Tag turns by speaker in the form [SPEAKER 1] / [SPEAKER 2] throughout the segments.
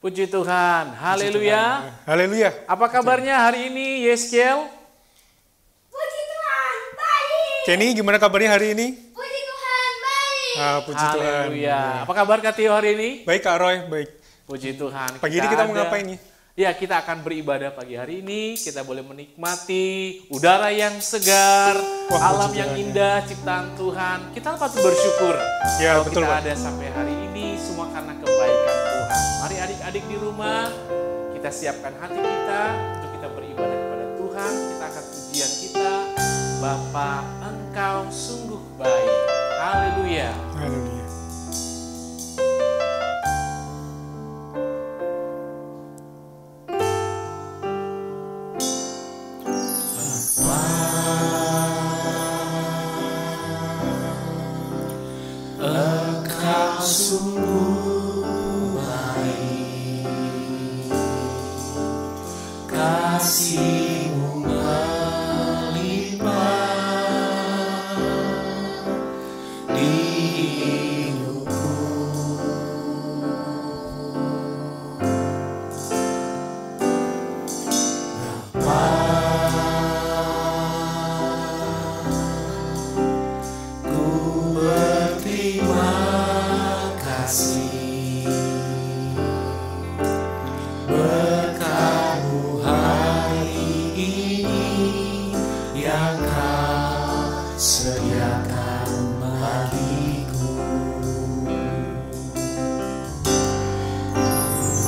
[SPEAKER 1] Puji Tuhan, haleluya.
[SPEAKER 2] Haleluya.
[SPEAKER 1] Apa kabarnya hari ini, Yeskel?
[SPEAKER 3] Puji Tuhan, baik.
[SPEAKER 2] Kenny, gimana kabarnya hari ini?
[SPEAKER 3] Puji Tuhan, baik.
[SPEAKER 2] Puji Tuhan.
[SPEAKER 1] Haleluya. Apa kabar Kak Tio hari ini?
[SPEAKER 2] Baik Kak Roy, baik.
[SPEAKER 1] Puji Tuhan.
[SPEAKER 2] Pagi ini kita mau ngapain nih?
[SPEAKER 1] Ya, kita akan beribadah pagi hari ini. Kita boleh menikmati udara yang segar, alam yang indah, ciptaan Tuhan. Kita patut bersyukur
[SPEAKER 2] Ya,
[SPEAKER 1] kalau
[SPEAKER 2] betul,
[SPEAKER 1] kita
[SPEAKER 2] Pak.
[SPEAKER 1] ada sampai hari ini, semua karena kebaikan Tuhan. Mari adik-adik di rumah, kita siapkan hati kita untuk kita beribadah kepada Tuhan. Kita akan pujian kita, Bapa, Engkau sungguh baik. Haleluya.
[SPEAKER 2] Haleluya.
[SPEAKER 1] Engkau sungguh baik, kasih-Mu melimpah di hidupku. Ku berterima kasih berkat-Mu hari ini yang Kau sediakan bagiku.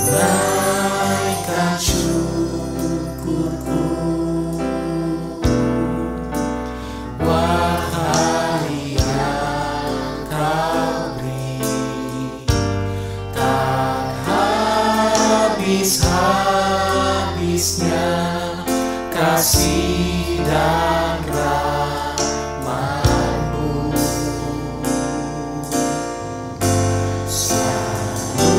[SPEAKER 1] Naikkan syukurku buat hari yang Kau beri, tak habis-habisnya kasih dan rahmat-Mu. Selalu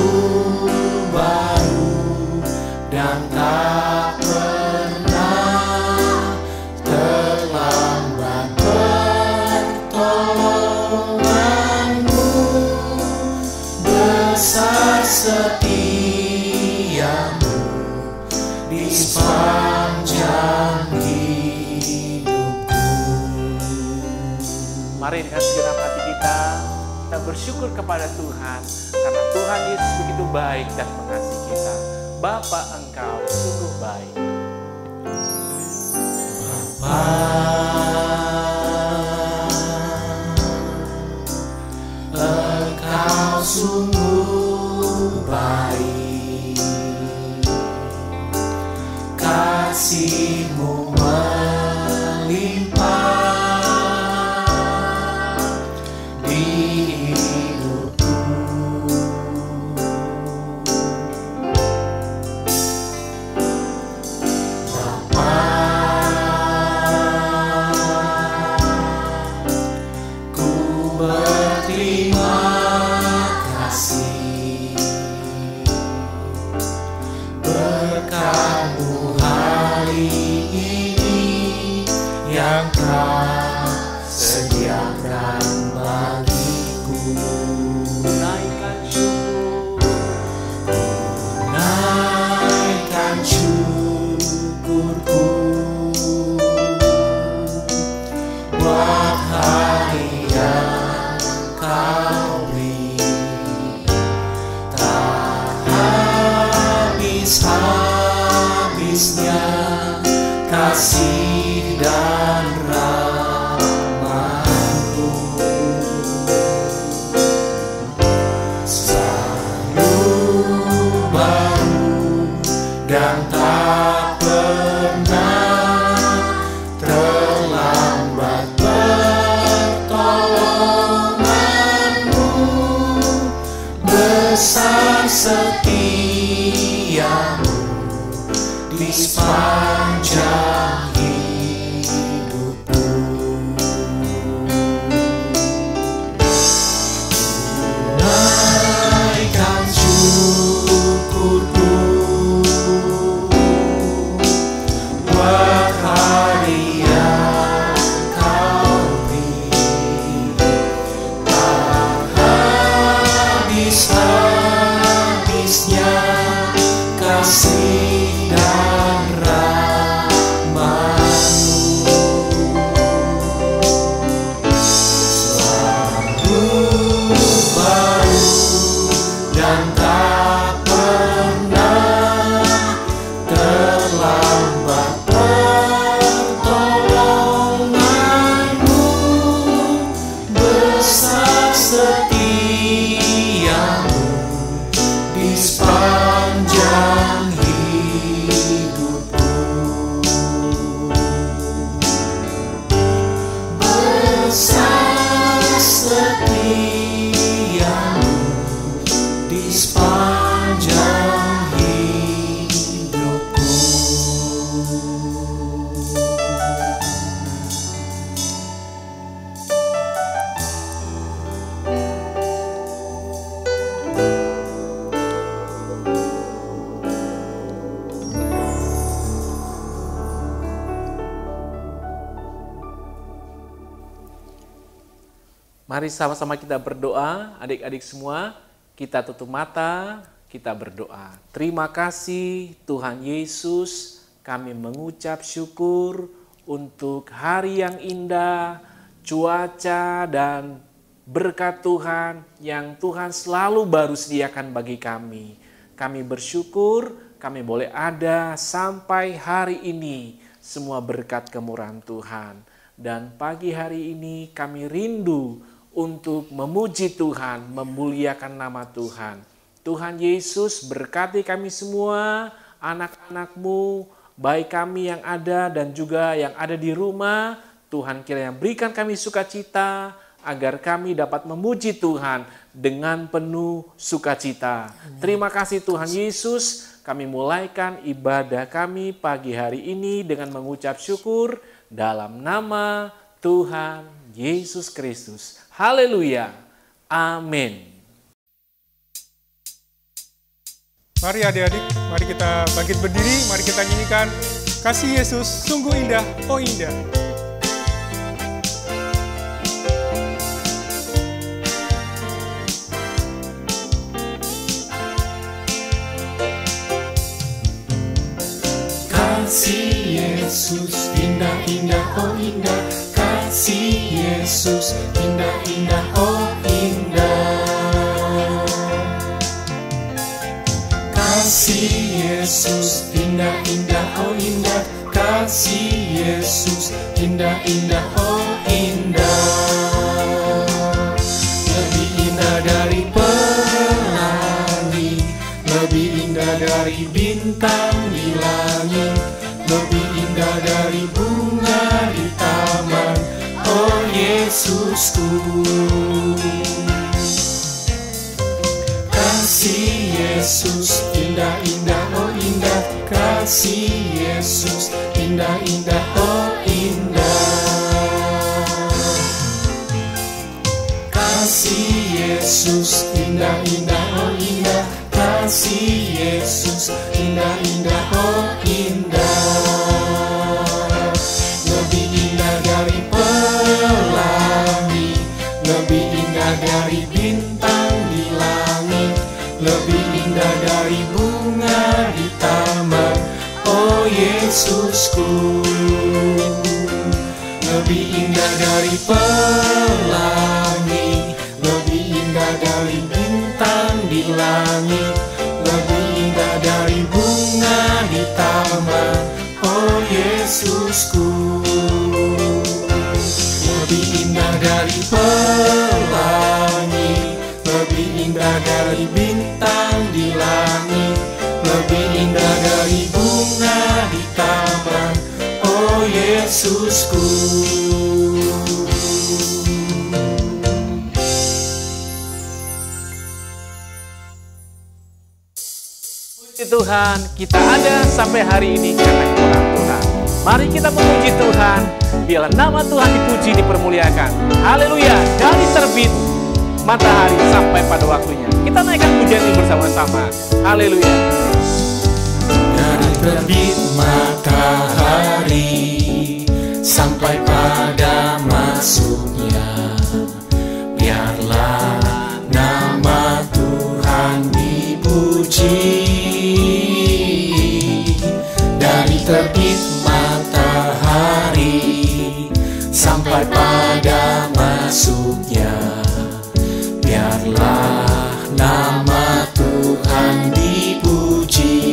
[SPEAKER 1] baru dan tak pernah terlambat pertolongan-Mu. Besar setia-Mu di sepanjang hidupku. Mari dengan segenap hati kita bersyukur kepada Tuhan karena Tuhan Yesus begitu baik dan mengasihi kita. Bapa, Engkau sungguh baik. Engkau sungguh baik, kasih-Mu melimpah di hidupku. Bapa, ku berterima kasih berkat-Mu hari ini yang Kau sediakan bagiku. Naikkan syukurku buat hari yang Kau beri, tak habis-habisnya kasih dan rahmat-Mu. Selalu baru dan tak pernah terlambat pertolongan-Mu. Besar setia-Mu di sepanjang hidupku. Naikkan syukurku buat hari yang Kau beri, tak habis-habis
[SPEAKER 4] setiamu di sepanjang hidupku. Besar setiamu di sepanjang hidupku.
[SPEAKER 1] Mari sama-sama kita berdoa, adik-adik semua. Kita tutup mata, kita berdoa. Terima kasih Tuhan Yesus, kami mengucap syukur untuk hari yang indah, cuaca dan berkat Tuhan yang Tuhan selalu baru sediakan bagi kami. Kami bersyukur, kami boleh ada sampai hari ini, semua berkat kemurahan Tuhan. Dan pagi hari ini kami rindu untuk memuji Tuhan, memuliakan nama Tuhan. Tuhan Yesus berkati kami semua, anak-anak-Mu, baik kami yang ada dan juga yang ada di rumah. Tuhan kiranya berikan kami sukacita, agar kami dapat memuji Tuhan dengan penuh sukacita. Terima kasih Tuhan Yesus, kami mulaikan ibadah kami pagi hari ini dengan mengucap syukur dalam nama Tuhan Yesus Kristus. Haleluya. Amin.
[SPEAKER 2] Mari adik-adik, mari kita bangkit berdiri, mari kita nyanyikan Kasih Yesus sungguh indah, oh indah.
[SPEAKER 4] Kasih Yesus indah-indah, oh indah. Kasih Yesus indah-indah, oh indah. Kasih Yesus indah-indah, oh indah. Kasih Yesus indah-indah, oh indah. Lebih indah dari pelangi, lebih indah dari bintang di langit, lebih indah dari bunga di taman, oh Yesusku. Kasih Yesus indah-indah, oh indah. Kasih Yesus indah-indah, oh indah. Kasih Yesus indah-indah, oh indah. Kasih Yesus indah-indah, oh indah. Lebih indah dari pelangi, lebih indah dari bintang di langit, lebih indah dari bunga di taman, oh Yesusku. Lebih indah dari pelangi, lebih indah dari bintang di langit, lebih indah dari bunga di taman, oh Yesusku. Lebih indah dari pelangi, lebih indah dari bintang di langit, lebih indah dari bunga di taman, oh Yesusku.
[SPEAKER 1] Puji Tuhan, kita ada sampai hari ini karena kemurahan Tuhan. Mari kita memuji Tuhan, biarlah nama Tuhan dipuji, dipermuliakan. Haleluya, dari terbit matahari sampai pada waktunya. Kita naikkan pujian ini bersama-sama. Haleluya.
[SPEAKER 4] Dari terbit matahari sampai pada masuknya, biarlah nama Tuhan dipuji. Dari terbit matahari sampai pada masuknya, biarlah nama Tuhan dipuji.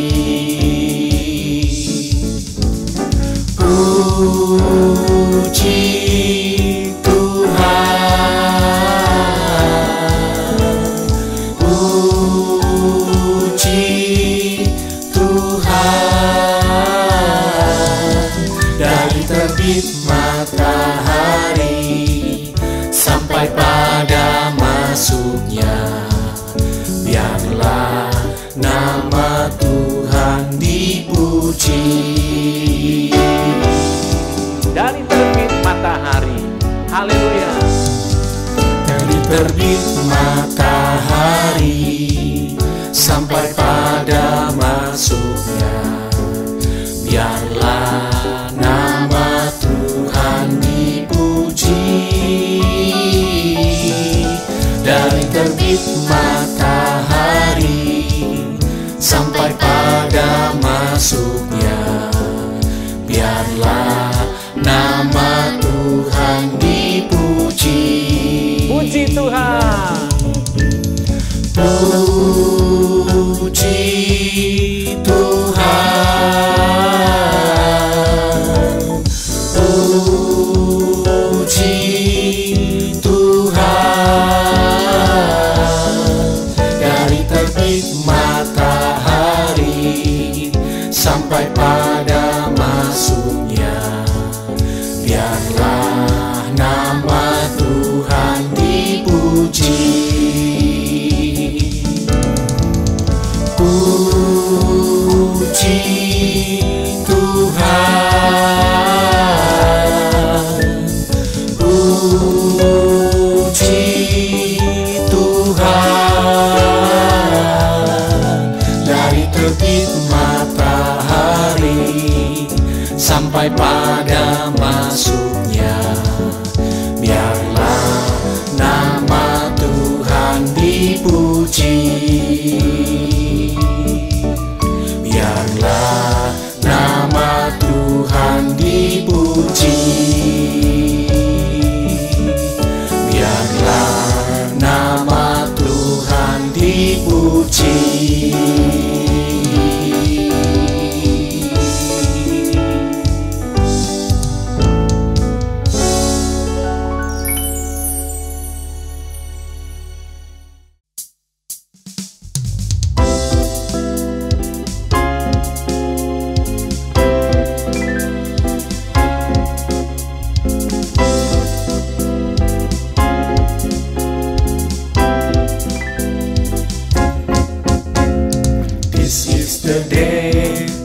[SPEAKER 4] Puji Tuhan, masuknya. Biarlah nama Tuhan dipuji.
[SPEAKER 1] Dari terbit matahari, haleluya.
[SPEAKER 4] Dari terbit matahari sampai pada masuknya, biarlah nama Tuhan dipuji. Dari terbit matahari sampai pada masuknya, biarlah nama Tuhan dipuji.
[SPEAKER 1] Puji Tuhan.
[SPEAKER 4] Puji Tuhan, puji Tuhan. Dari terbit matahari sampai pada masuknya, biarlah nama Tuhan dipuji. Puji Tuhan, puji Tuhan. Dari terbit matahari sampai pada masuknya, biarlah nama Tuhan dipuji. Biarlah nama Tuhan dipuji. Biarlah nama Tuhan dipuji.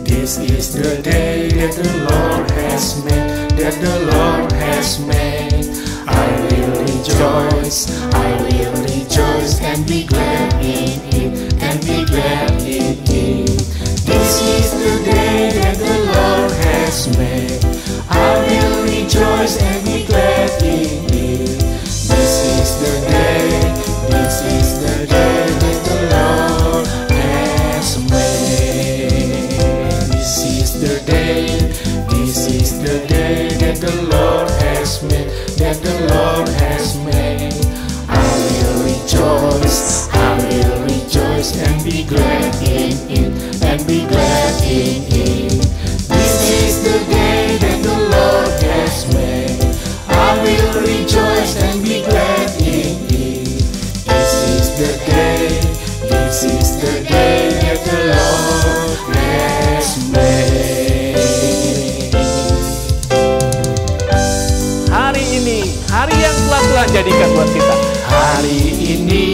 [SPEAKER 4] This is the day that the Lord has made, that the Lord has made. I will rejoice and be glad in it, and be glad in it. This is the day that the Lord has made. I will rejoice and be glad in it. This is the day that the Lord has made. This is the day that the Lord has made, that the Lord has made. I will rejoice and be glad in it, and be glad in it. This is the day that the Lord has made. I will rejoice and be glad in it. This is the day that the Lord has made.
[SPEAKER 1] Hari ini, hari yang telah Tuhan jadikan buat kita.
[SPEAKER 4] Hari ini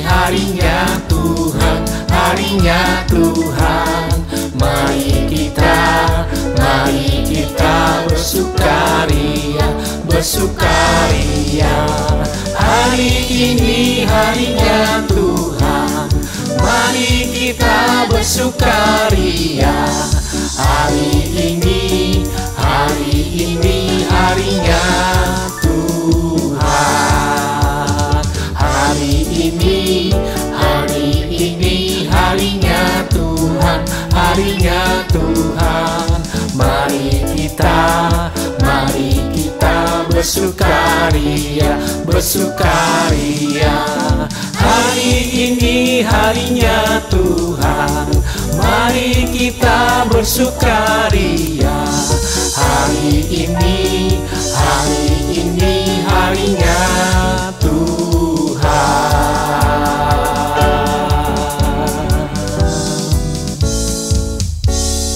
[SPEAKER 4] harinya Tuhan, harinya Tuhan. Mari kita bersukaria, bersukaria. Hari ini harinya Tuhan, mari kita bersukaria. Hari ini harinya Tuhan. Hari ini harinya Tuhan, harinya Tuhan. Mari kita bersukaria, bersukaria. Hari ini harinya Tuhan, mari kita bersukaria. Hari ini harinya Tuhan.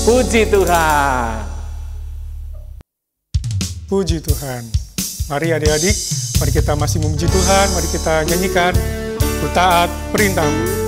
[SPEAKER 1] Puji Tuhan.
[SPEAKER 2] Puji Tuhan. Mari adik-adik, Mari kita masih memuji Tuhan, mari kita nyanyikan Ku taat perintah-Mu.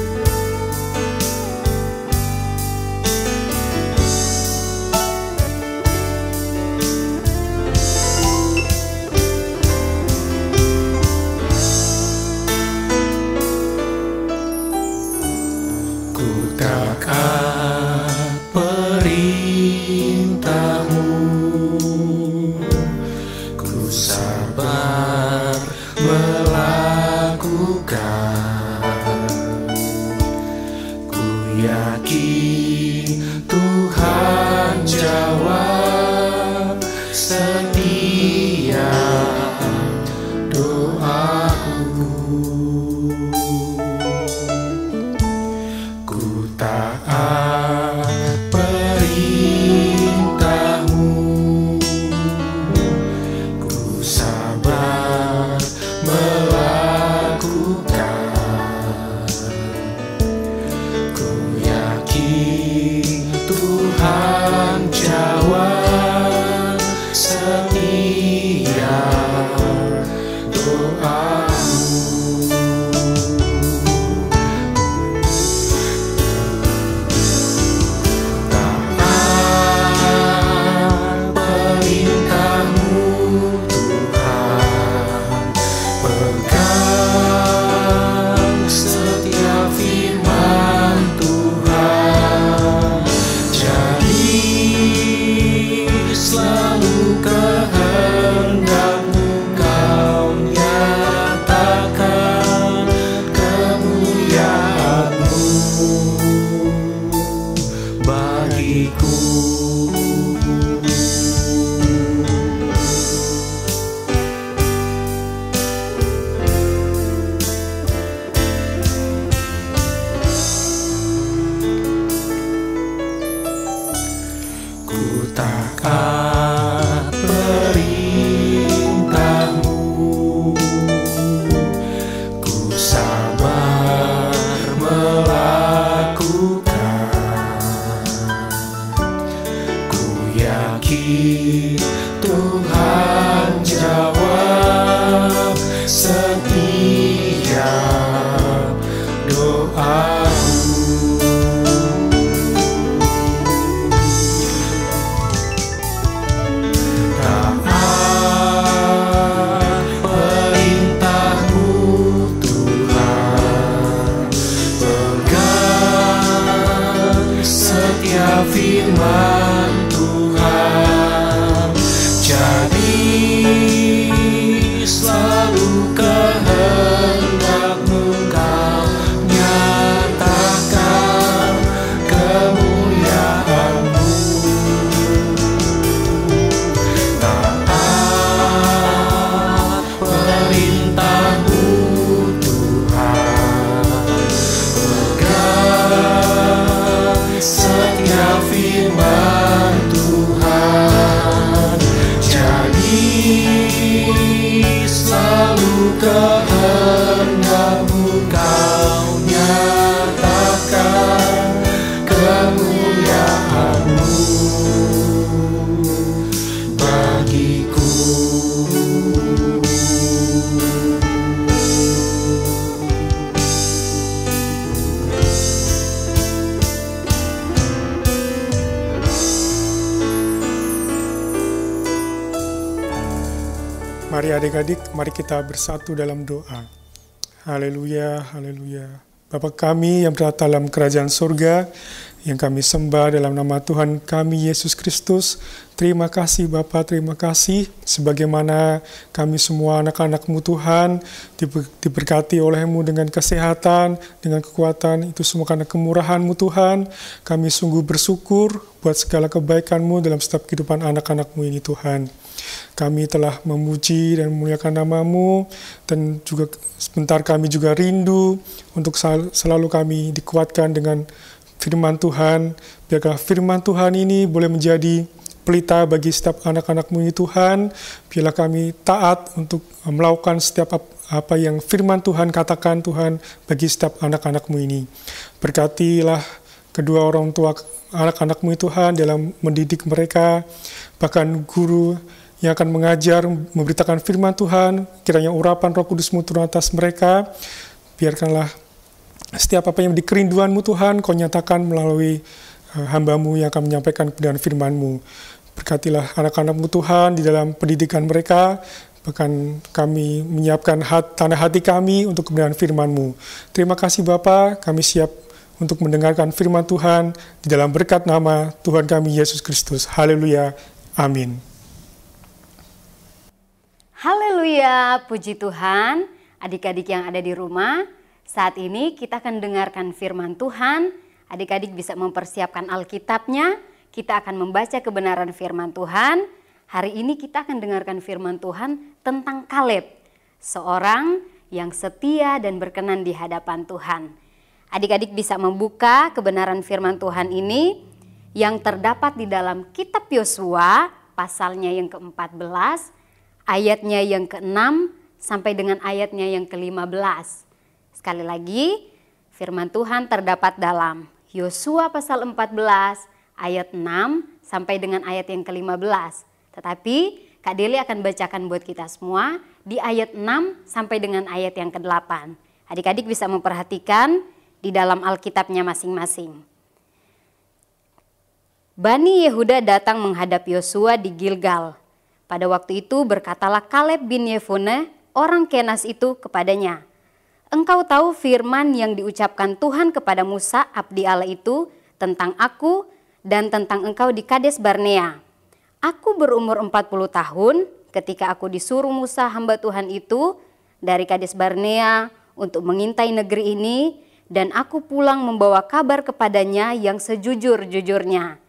[SPEAKER 2] Mari adik-adik, mari kita bersatu dalam doa. Haleluya, haleluya. Bapa kami yang berada dalam kerajaan surga, yang kami sembah dalam nama Tuhan kami Yesus Kristus. Terima kasih Bapa, terima kasih. Sebagaimana kami semua anak-anak-Mu Tuhan, diberkati oleh-Mu dengan kesehatan, dengan kekuatan, itu semua karena kemurahan-Mu Tuhan. Kami sungguh bersyukur buat segala kebaikan-Mu dalam setiap kehidupan anak-anak-Mu ini Tuhan. Kami telah memuji dan memuliakan nama-Mu, dan juga sebentar kami juga rindu untuk selalu kami dikuatkan dengan firman Tuhan. Biarlah firman Tuhan ini boleh menjadi pelita bagi setiap anak-anak-Mu ini Tuhan. Biarlah kami taat untuk melakukan setiap apa yang firman Tuhan katakan Tuhan bagi setiap anak-anak-Mu ini. Berkatilah kedua orang tua anak-anak-Mu Tuhan dalam mendidik mereka, bahkan guru yang akan mengajar, memberitakan firman Tuhan. Kiranya urapan Roh Kudus-Mu turun atas mereka. Biarkanlah setiap apa yang dikerinduan-Mu Tuhan, Kau nyatakan melalui hamba-Mu yang akan menyampaikan kebenaran firman-Mu. Berkatilah anak-anak-Mu Tuhan di dalam pendidikan mereka, bahkan kami menyiapkan tanah hati kami untuk kebenaran firman-Mu. Terima kasih Bapa, kami siap untuk mendengarkan firman Tuhan di dalam berkat nama Tuhan kami Yesus Kristus. Haleluya. Amin.
[SPEAKER 5] Haleluya, puji Tuhan. Adik-adik yang ada di rumah, saat ini kita akan dengarkan firman Tuhan. Adik-adik bisa mempersiapkan Alkitabnya. Kita akan membaca kebenaran firman Tuhan. Hari ini kita akan dengarkan firman Tuhan tentang Kaleb, seorang yang setia dan berkenan di hadapan Tuhan. Adik-adik bisa membuka kebenaran firman Tuhan ini yang terdapat di dalam kitab Yosua, pasalnya yang ke-14, ayatnya yang ke-6 sampai dengan ayatnya yang ke-15. Sekali lagi, firman Tuhan terdapat dalam Yosua pasal 14 ayat 6 sampai dengan ayat yang ke-15. Tetapi Kak Deli akan bacakan buat kita semua di ayat 6 sampai dengan ayat yang ke-8. Adik-adik bisa memperhatikan di dalam Alkitabnya masing-masing. Bani Yehuda datang menghadap Yosua di Gilgal. Pada waktu itu berkatalah Kaleb bin Yefune, orang Kenas itu kepadanya, "Engkau tahu firman yang diucapkan Tuhan kepada Musa, abdi Allah itu, tentang aku dan tentang engkau di Kades Barnea. Aku berumur 40 tahun ketika aku disuruh Musa hamba Tuhan itu dari Kades Barnea untuk mengintai negeri ini, dan aku pulang membawa kabar kepadanya yang sejujur-jujurnya.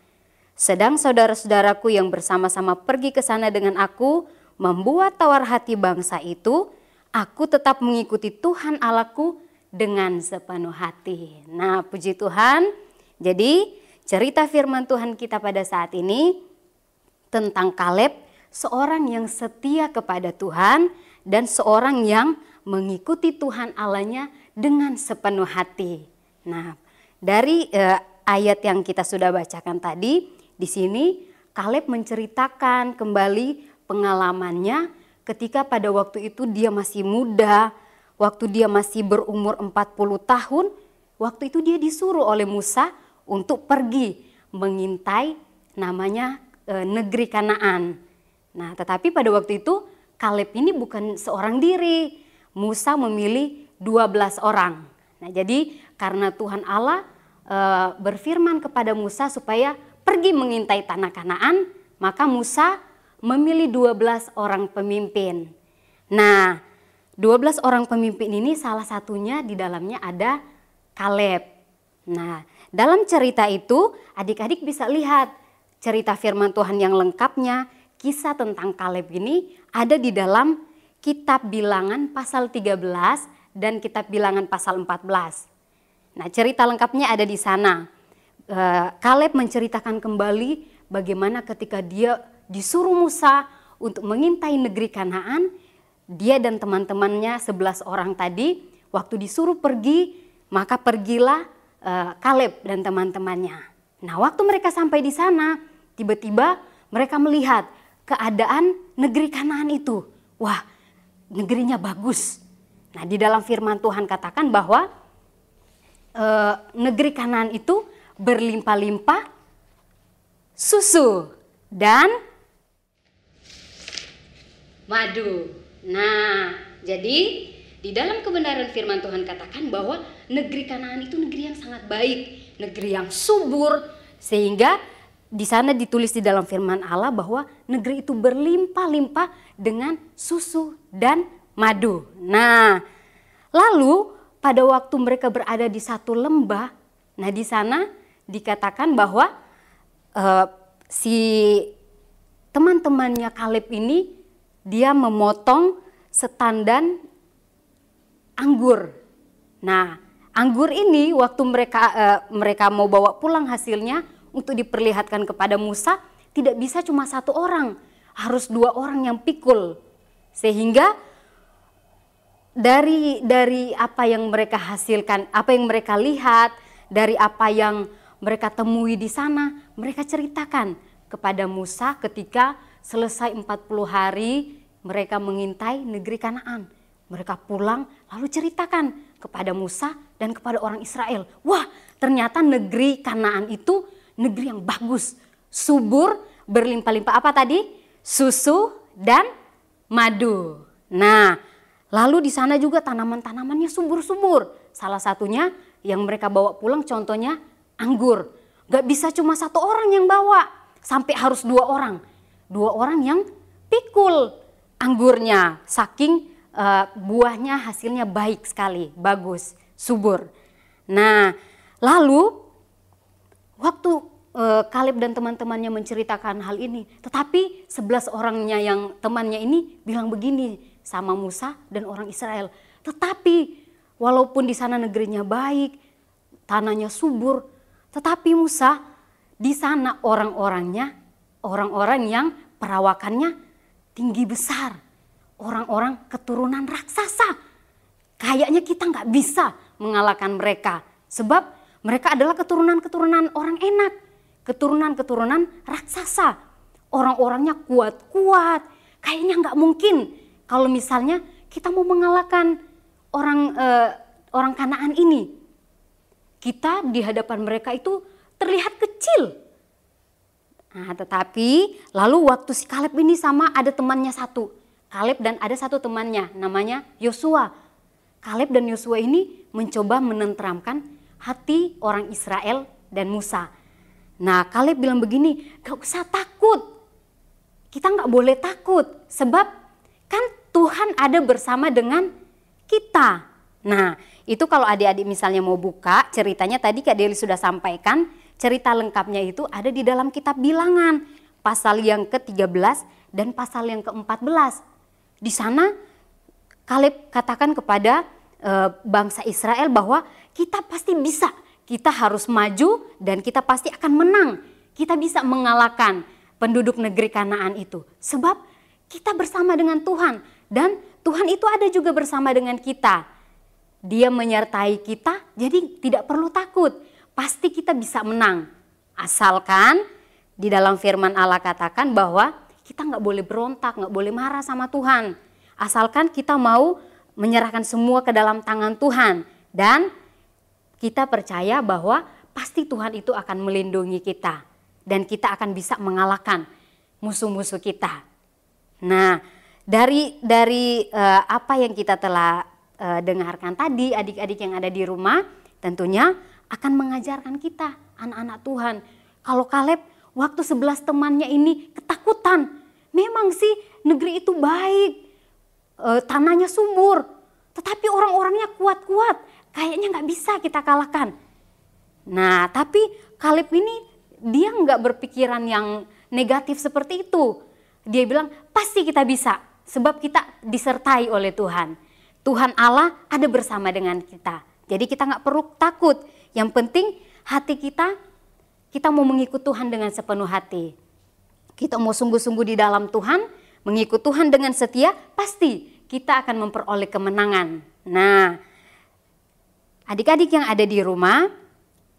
[SPEAKER 5] Sedang saudara-saudaraku yang bersama-sama pergi ke sana dengan aku membuat tawar hati bangsa itu, aku tetap mengikuti Tuhan Allahku dengan sepenuh hati." Nah, puji Tuhan. Jadi cerita firman Tuhan kita pada saat ini tentang Kaleb, seorang yang setia kepada Tuhan dan seorang yang mengikuti Tuhan Allahnya dengan sepenuh hati. Nah, dari ayat yang kita sudah bacakan tadi, di sini Kaleb menceritakan kembali pengalamannya ketika pada waktu itu dia masih muda, waktu dia masih berumur 40 tahun, waktu itu dia disuruh oleh Musa untuk pergi mengintai namanya negeri Kanaan. Nah, tetapi pada waktu itu Kaleb ini bukan seorang diri. Musa memilih 12 orang. Nah, jadi karena Tuhan Allah berfirman kepada Musa supaya pergi mengintai tanah Kanaan, maka Musa memilih 12 orang pemimpin. Nah, 12 orang pemimpin ini salah satunya di dalamnya ada Kaleb. Nah, dalam cerita itu adik-adik bisa lihat cerita firman Tuhan yang lengkapnya, kisah tentang Kaleb ini ada di dalam kitab Bilangan pasal 13 dan kitab Bilangan pasal 14. Nah, cerita lengkapnya ada di sana. Kaleb menceritakan kembali bagaimana ketika dia disuruh Musa untuk mengintai negeri Kanaan, dia dan teman-temannya 11 orang tadi waktu disuruh pergi, maka pergilah Kaleb dan teman-temannya. Nah, waktu mereka sampai di sana, tiba-tiba mereka melihat keadaan negeri Kanaan itu. Wah, negerinya bagus. Nah, di dalam firman Tuhan katakan bahwa negeri Kanaan itu berlimpah-limpah susu dan madu. Nah, jadi di dalam kebenaran firman Tuhan katakan bahwa negeri Kanaan itu negeri yang sangat baik, negeri yang subur, sehingga di sana ditulis di dalam firman Allah bahwa negeri itu berlimpah-limpah dengan susu dan madu. Nah, lalu pada waktu mereka berada di satu lembah, nah di sana dikatakan bahwa si teman-temannya Kaleb ini dia memotong setandan anggur. Nah, anggur ini waktu mereka mau bawa pulang hasilnya untuk diperlihatkan kepada Musa, tidak bisa cuma satu orang, harus 2 orang yang pikul. Sehingga dari apa yang mereka hasilkan, apa yang mereka lihat, dari apa yang mereka temui di sana, mereka ceritakan kepada Musa ketika selesai 40 hari mereka mengintai negeri Kanaan. Mereka pulang lalu ceritakan kepada Musa dan kepada orang Israel. Wah, ternyata negeri Kanaan itu negeri yang bagus, subur, berlimpah-limpah apa tadi? Susu dan madu. Nah, lalu di sana juga tanaman-tanamannya subur-subur. Salah satunya yang mereka bawa pulang contohnya anggur. Gak bisa cuma satu orang yang bawa, sampai harus 2 orang. 2 orang yang pikul anggurnya, saking buahnya hasilnya baik sekali, bagus, subur. Nah, lalu waktu Kaleb dan teman-temannya menceritakan hal ini, tetapi 11 orangnya yang temannya ini bilang begini sama Musa dan orang Israel. Tetapi walaupun di sana negerinya baik, tanahnya subur, tetapi Musa di sana orang-orangnya, orang-orang yang perawakannya tinggi besar, orang-orang keturunan raksasa. Kayaknya kita nggak bisa mengalahkan mereka, sebab mereka adalah keturunan-keturunan orang enak, keturunan-keturunan raksasa. Orang-orangnya kuat-kuat. Kayaknya nggak mungkin kalau misalnya kita mau mengalahkan orang Kanaan ini. Kita di hadapan mereka itu terlihat kecil. Nah, tetapi lalu waktu si Kaleb ini sama ada temannya satu. Kaleb dan ada satu temannya namanya Yosua. Kaleb dan Yosua ini mencoba menenteramkan hati orang Israel dan Musa. Nah, Kaleb bilang begini, gak usah takut. Kita gak boleh takut, sebab kan Tuhan ada bersama dengan kita. Nah, itu kalau adik-adik misalnya mau buka ceritanya tadi Kak Deli sudah sampaikan, cerita lengkapnya itu ada di dalam kitab Bilangan, pasal yang ke-13 dan pasal yang ke-14. Di sana Kaleb katakan kepada bangsa Israel bahwa kita pasti bisa, kita harus maju dan kita pasti akan menang. Kita bisa mengalahkan penduduk negeri Kanaan itu. Sebab kita bersama dengan Tuhan dan Tuhan itu ada juga bersama dengan kita. Dia menyertai kita, jadi tidak perlu takut. Pasti kita bisa menang. Asalkan di dalam firman Allah katakan bahwa kita nggak boleh berontak, nggak boleh marah sama Tuhan. Asalkan kita mau menyerahkan semua ke dalam tangan Tuhan. Dan kita percaya bahwa pasti Tuhan itu akan melindungi kita. Dan kita akan bisa mengalahkan musuh-musuh kita. Nah, dari apa yang kita telah dengarkan tadi, adik-adik yang ada di rumah tentunya akan mengajarkan kita, anak-anak Tuhan. Kalau Kaleb waktu 11 temannya ini ketakutan. Memang sih negeri itu baik. Tanahnya subur, tetapi orang-orangnya kuat-kuat, kayaknya nggak bisa kita kalahkan. Nah, tapi Kaleb ini dia nggak berpikiran yang negatif seperti itu. Dia bilang pasti kita bisa, sebab kita disertai oleh Tuhan. Tuhan Allah ada bersama dengan kita, jadi kita nggak perlu takut. Yang penting hati kita mau mengikut Tuhan dengan sepenuh hati. Kita mau sungguh-sungguh di dalam Tuhan, mengikut Tuhan dengan setia, pasti kita akan memperoleh kemenangan. Nah, adik-adik yang ada di rumah,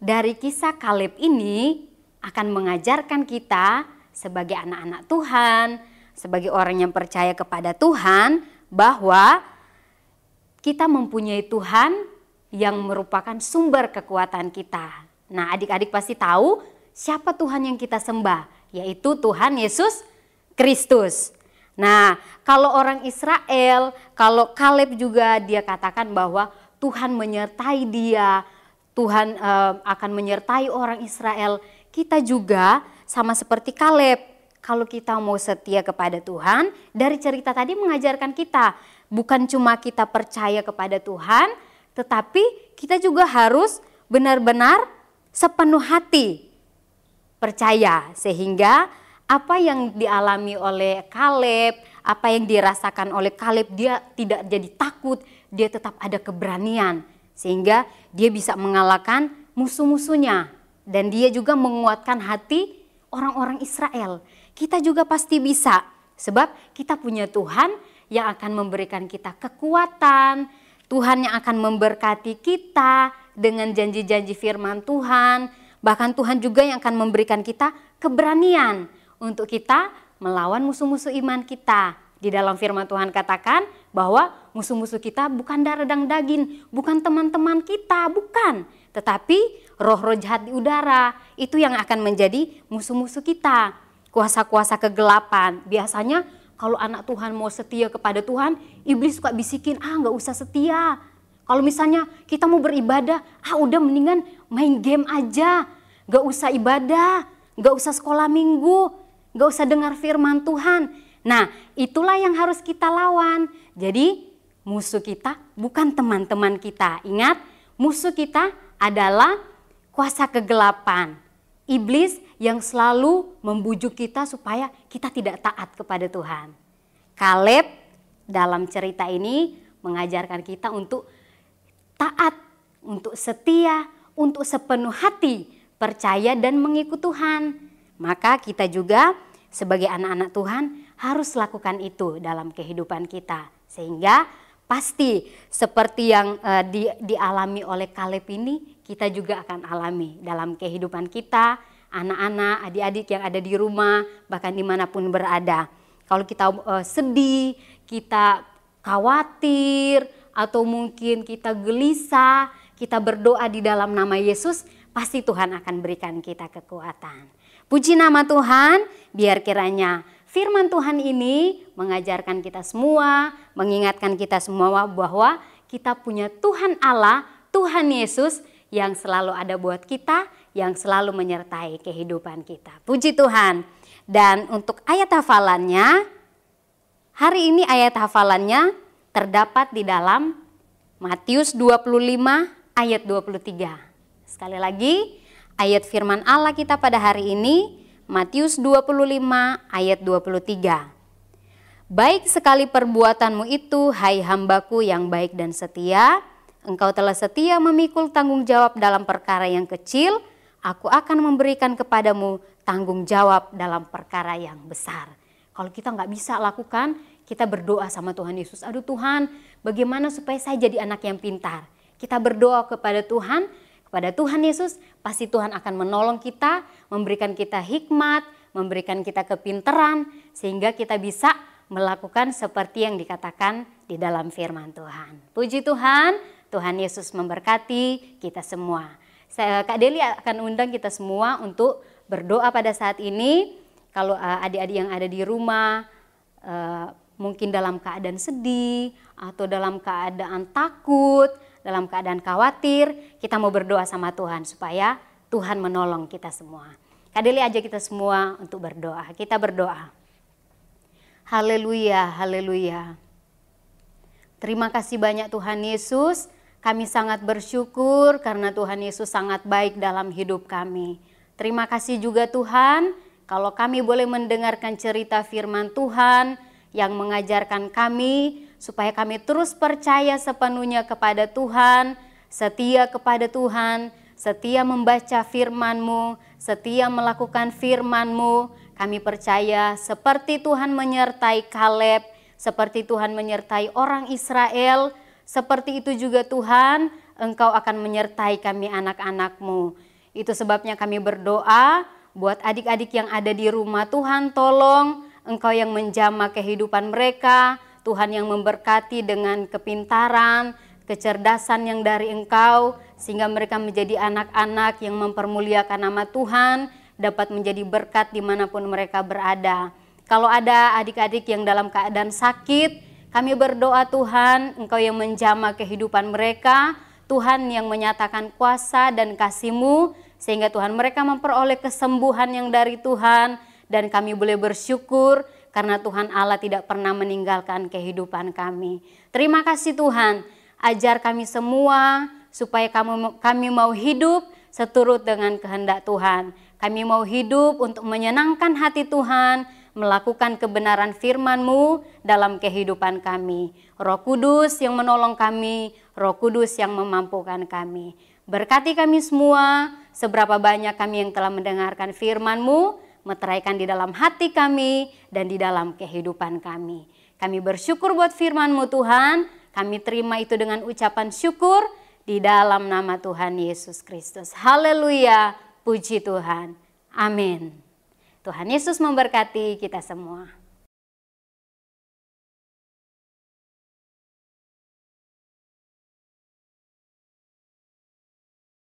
[SPEAKER 5] dari kisah Kaleb ini akan mengajarkan kita sebagai anak-anak Tuhan, sebagai orang yang percaya kepada Tuhan, bahwa kita mempunyai Tuhan yang merupakan sumber kekuatan kita. Nah, adik-adik pasti tahu siapa Tuhan yang kita sembah, yaitu Tuhan Yesus Kristus. Nah, kalau orang Israel, kalau Kaleb juga dia katakan bahwa Tuhan menyertai dia, Tuhan akan menyertai orang Israel. Kita juga sama seperti Kaleb, kalau kita mau setia kepada Tuhan, dari cerita tadi mengajarkan kita, bukan cuma kita percaya kepada Tuhan, tetapi kita juga harus benar-benar sepenuh hati percaya, sehingga apa yang dialami oleh Kaleb, apa yang dirasakan oleh Kaleb, dia tidak jadi takut, dia tetap ada keberanian. Sehingga dia bisa mengalahkan musuh-musuhnya. Dan dia juga menguatkan hati orang-orang Israel. Kita juga pasti bisa, sebab kita punya Tuhan yang akan memberikan kita kekuatan, Tuhan yang akan memberkati kita dengan janji-janji firman Tuhan. Bahkan Tuhan juga yang akan memberikan kita keberanian untuk kita melawan musuh-musuh iman kita. Di dalam firman Tuhan katakan bahwa musuh-musuh kita bukan darah dan daging, bukan teman-teman kita, bukan. Tetapi roh-roh jahat di udara, itu yang akan menjadi musuh-musuh kita. Kuasa-kuasa kegelapan. Biasanya kalau anak Tuhan mau setia kepada Tuhan, iblis suka bisikin, nggak usah setia. Kalau misalnya kita mau beribadah, udah mendingan main game aja. Nggak usah ibadah, nggak usah sekolah minggu, nggak usah dengar firman Tuhan. Nah, itulah yang harus kita lawan. Jadi, musuh kita bukan teman-teman kita. Ingat, musuh kita adalah kuasa kegelapan. Iblis yang selalu membujuk kita supaya kita tidak taat kepada Tuhan. Kaleb dalam cerita ini mengajarkan kita untuk taat, untuk setia, untuk sepenuh hati, percaya dan mengikut Tuhan. Maka kita juga sebagai anak-anak Tuhan harus lakukan itu dalam kehidupan kita. Sehingga pasti seperti yang dialami oleh Kaleb ini, kita juga akan alami dalam kehidupan kita, anak-anak, adik-adik yang ada di rumah, bahkan dimanapun berada. Kalau kita sedih, kita khawatir, atau mungkin kita gelisah, kita berdoa di dalam nama Yesus, pasti Tuhan akan berikan kita kekuatan. Puji nama Tuhan, biar kiranya firman Tuhan ini mengajarkan kita semua, mengingatkan kita semua bahwa kita punya Tuhan Allah, Tuhan Yesus yang selalu ada buat kita, yang selalu menyertai kehidupan kita. Puji Tuhan. Dan untuk ayat hafalannya, hari ini ayat hafalannya terdapat di dalam Matius 25 ayat 23. Sekali lagi, ayat firman Allah kita pada hari ini, Matius 25 ayat 23. Baik sekali perbuatanmu itu, hai hambaku yang baik dan setia, engkau telah setia memikul tanggung jawab dalam perkara yang kecil, aku akan memberikan kepadamu tanggung jawab dalam perkara yang besar. Kalau kita nggak bisa lakukan, kita berdoa sama Tuhan Yesus. Aduh Tuhan, bagaimana supaya saya jadi anak yang pintar? Kita berdoa kepada Tuhan Yesus, pasti Tuhan akan menolong kita, memberikan kita hikmat, memberikan kita kepintaran, sehingga kita bisa melakukan seperti yang dikatakan di dalam firman Tuhan. Puji Tuhan, Tuhan Yesus memberkati kita semua. Kak Deli akan undang kita semua untuk berdoa pada saat ini. Kalau adik-adik yang ada di rumah, mungkin dalam keadaan sedih, atau dalam keadaan takut, dalam keadaan khawatir, kita mau berdoa sama Tuhan supaya Tuhan menolong kita semua. Kak Deli ajak kita semua untuk berdoa. Kita berdoa. Haleluya, haleluya. Terima kasih banyak Tuhan Yesus. Kami sangat bersyukur karena Tuhan Yesus sangat baik dalam hidup kami. Terima kasih juga Tuhan, kalau kami boleh mendengarkan cerita firman Tuhan yang mengajarkan kami supaya kami terus percaya sepenuhnya kepada Tuhan, setia kepada Tuhan, setia membaca firman-Mu, setia melakukan firman-Mu. Kami percaya seperti Tuhan menyertai Kaleb, seperti Tuhan menyertai orang Israel, seperti itu juga Tuhan, Engkau akan menyertai kami anak-anak-Mu. Itu sebabnya kami berdoa buat adik-adik yang ada di rumah. Tuhan tolong Engkau yang menjamah kehidupan mereka, Tuhan yang memberkati dengan kepintaran, kecerdasan yang dari Engkau, sehingga mereka menjadi anak-anak yang mempermuliakan nama Tuhan, dapat menjadi berkat dimanapun mereka berada. Kalau ada adik-adik yang dalam keadaan sakit, kami berdoa Tuhan, Engkau yang menjamah kehidupan mereka, Tuhan yang menyatakan kuasa dan kasih-Mu, sehingga Tuhan mereka memperoleh kesembuhan yang dari Tuhan, dan kami boleh bersyukur karena Tuhan Allah tidak pernah meninggalkan kehidupan kami. Terima kasih Tuhan, ajar kami semua supaya kami mau hidup seturut dengan kehendak Tuhan. Kami mau hidup untuk menyenangkan hati Tuhan, melakukan kebenaran firman-Mu dalam kehidupan kami. Roh Kudus yang menolong kami, Roh Kudus yang memampukan kami. Berkati kami semua, seberapa banyak kami yang telah mendengarkan firman-Mu, meteraikan di dalam hati kami dan di dalam kehidupan kami. Kami bersyukur buat firman-Mu Tuhan, kami terima itu dengan ucapan syukur di dalam nama Tuhan Yesus Kristus. Haleluya, puji Tuhan. Amin. Tuhan Yesus memberkati kita semua.